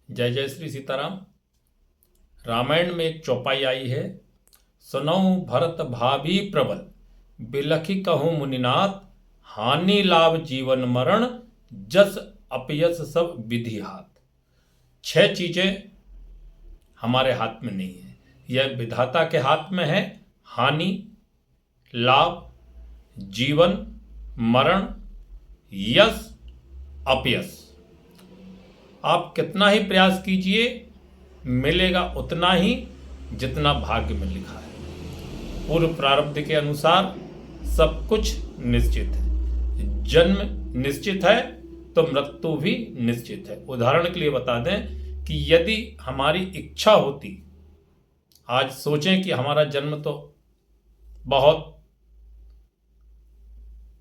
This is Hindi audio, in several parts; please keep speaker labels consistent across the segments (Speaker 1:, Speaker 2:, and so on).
Speaker 1: जय जय श्री सीताराम। रामायण में एक चौपाई आई है, सुनऊ भरत भाभी प्रबल, बिलखि कहूँ मुनिनाथ, हानि लाभ जीवन मरण, जस अपयस सब विधि हाथ। 6 चीजें हमारे हाथ में नहीं है, यह विधाता के हाथ में है। हानि, लाभ, जीवन, मरण, यश, अपयश। आप कितना ही प्रयास कीजिए, मिलेगा उतना ही जितना भाग्य में लिखा है। पूर्व प्रारब्ध के अनुसार सब कुछ निश्चित है। जन्म निश्चित है तो मृत्यु भी निश्चित है। उदाहरण के लिए बता दें कि यदि हमारी इच्छा होती, आज सोचें कि हमारा जन्म तो बहुत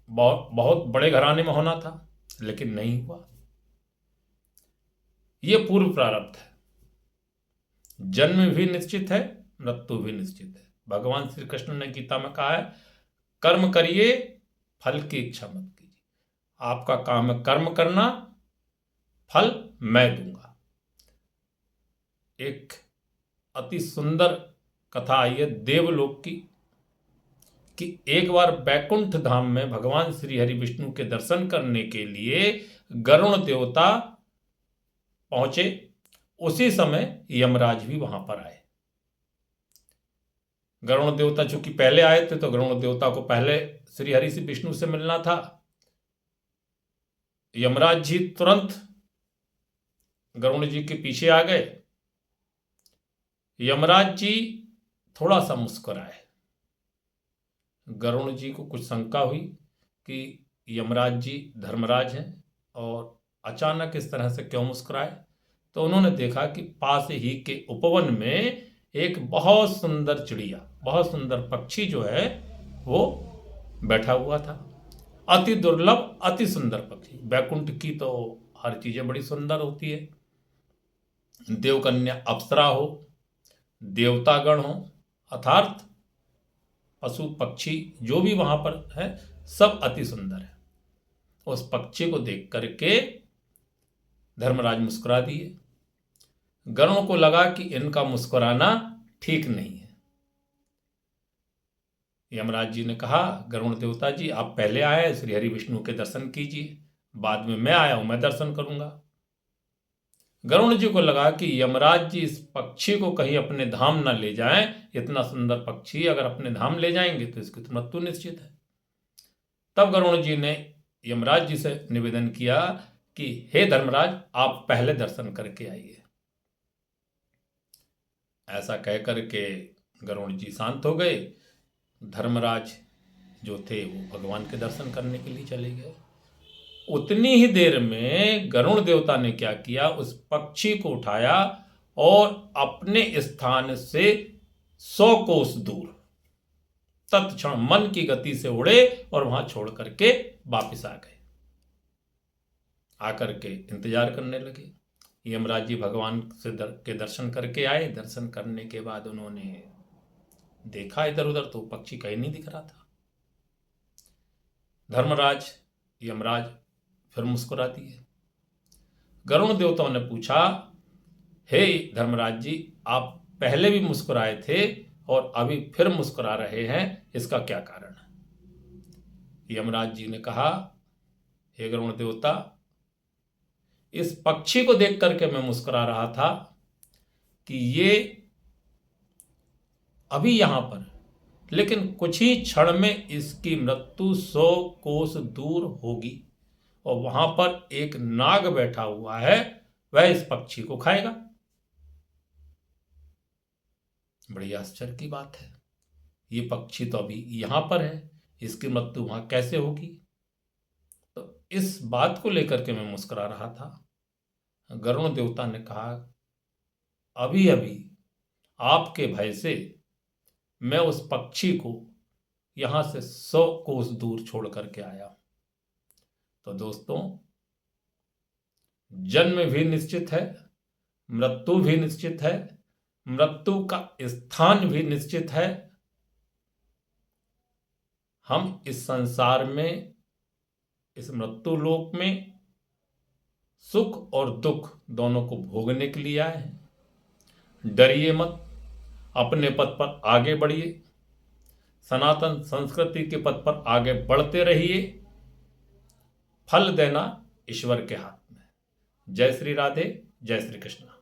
Speaker 1: बहुत बहुत बड़े घराने में होना था, लेकिन नहीं हुआ। यह पूर्व प्रारब्ध है। जन्म भी निश्चित है, मृत्यु भी निश्चित है। भगवान श्री कृष्ण ने गीता में कहा है, कर्म करिए, फल की इच्छा मत कीजिए। आपका काम है कर्म करना, फल मैं दूंगा। एक अति सुंदर कथा आई है देवलोक की, कि एक बार बैकुंठ धाम में भगवान श्री हरि विष्णु के दर्शन करने के लिए गरुण देवता पहुंचे। उसी समय यमराज भी वहां पर आए। गरुण देवता चूंकि पहले आए थे, तो गरुण देवता को पहले श्री हरि से विष्णु से मिलना था। यमराज जी तुरंत गरुण जी के पीछे आ गए। यमराज जी थोड़ा सा मुस्कुराए। गरुण जी को कुछ शंका हुई कि यमराज जी धर्मराज हैं और अचानक इस तरह से क्यों मुस्कुराए। तो उन्होंने देखा कि पास ही के उपवन में एक बहुत सुंदर चिड़िया, बहुत सुंदर पक्षी जो है वो बैठा हुआ था। अति दुर्लभ, अति सुंदर पक्षी। बैकुंठ की तो हर चीजें बड़ी सुंदर होती है। देवकन्या अप्सरा हो, देवतागण हो, अर्थात पशु पक्षी जो भी वहां पर है, सब अति सुंदर है। उस पक्षी को देख करके धर्मराज मुस्कुरा दिए। गरुण को लगा कि इनका मुस्कुराना ठीक नहीं है। यमराज जी ने कहा, गरुण देवता जी आप पहले आए, श्री हरि विष्णु के दर्शन कीजिए, बाद में मैं आया हूं, मैं दर्शन करूंगा। गरुण जी को लगा कि यमराज जी इस पक्षी को कहीं अपने धाम न ले जाएं। इतना सुंदर पक्षी अगर अपने धाम ले जाएंगे तो इसकी तो मृत्यु निश्चित है। तब गरुण जी ने यमराज जी से निवेदन किया कि हे धर्मराज, आप पहले दर्शन करके आइए। ऐसा कहकर के गरुण जी शांत हो गए। धर्मराज जो थे वो भगवान के दर्शन करने के लिए चले गए। उतनी ही देर में गरुण देवता ने क्या किया, उस पक्षी को उठाया और अपने स्थान से 100 कोस दूर तत्क्षण मन की गति से उड़े और वहां छोड़ करके वापिस आ गए। आकर के इंतजार करने लगे। यमराज जी भगवान से के दर्शन करके आए। दर्शन करने के बाद उन्होंने देखा इधर उधर, तो पक्षी कहीं नहीं दिख रहा था। धर्मराज, यमराज फिर मुस्कुरा दिए। गरुण देवताओं ने पूछा, हे धर्मराज जी, आप पहले भी मुस्कुराए थे और अभी फिर मुस्कुरा रहे हैं, इसका क्या कारण है? यमराज जी ने कहा, हे गरुण देवता, इस पक्षी को देख करके मैं मुस्कुरा रहा था कि ये अभी यहां पर, लेकिन कुछ ही क्षण में इसकी मृत्यु 100 कोस दूर होगी और वहां पर एक नाग बैठा हुआ है, वह इस पक्षी को खाएगा। बड़ी आश्चर्य की बात है, ये पक्षी तो अभी यहां पर है, इसकी मृत्यु वहां कैसे होगी? तो इस बात को लेकर के मैं मुस्कुरा रहा था। गरुण देवता ने कहा, अभी अभी आपके भय से मैं उस पक्षी को यहां से 100 कोस दूर छोड़ करके आया। तो दोस्तों, जन्म भी निश्चित है, मृत्यु भी निश्चित है, मृत्यु का स्थान भी निश्चित है। हम इस संसार में, इस मृत्यु लोक में सुख और दुख दोनों को भोगने के लिए आए हैं। डरिए मत, अपने पथ पर आगे बढ़िए, सनातन संस्कृति के पथ पर आगे बढ़ते रहिए। फल देना ईश्वर के हाथ में। जय श्री राधे, जय श्री कृष्ण।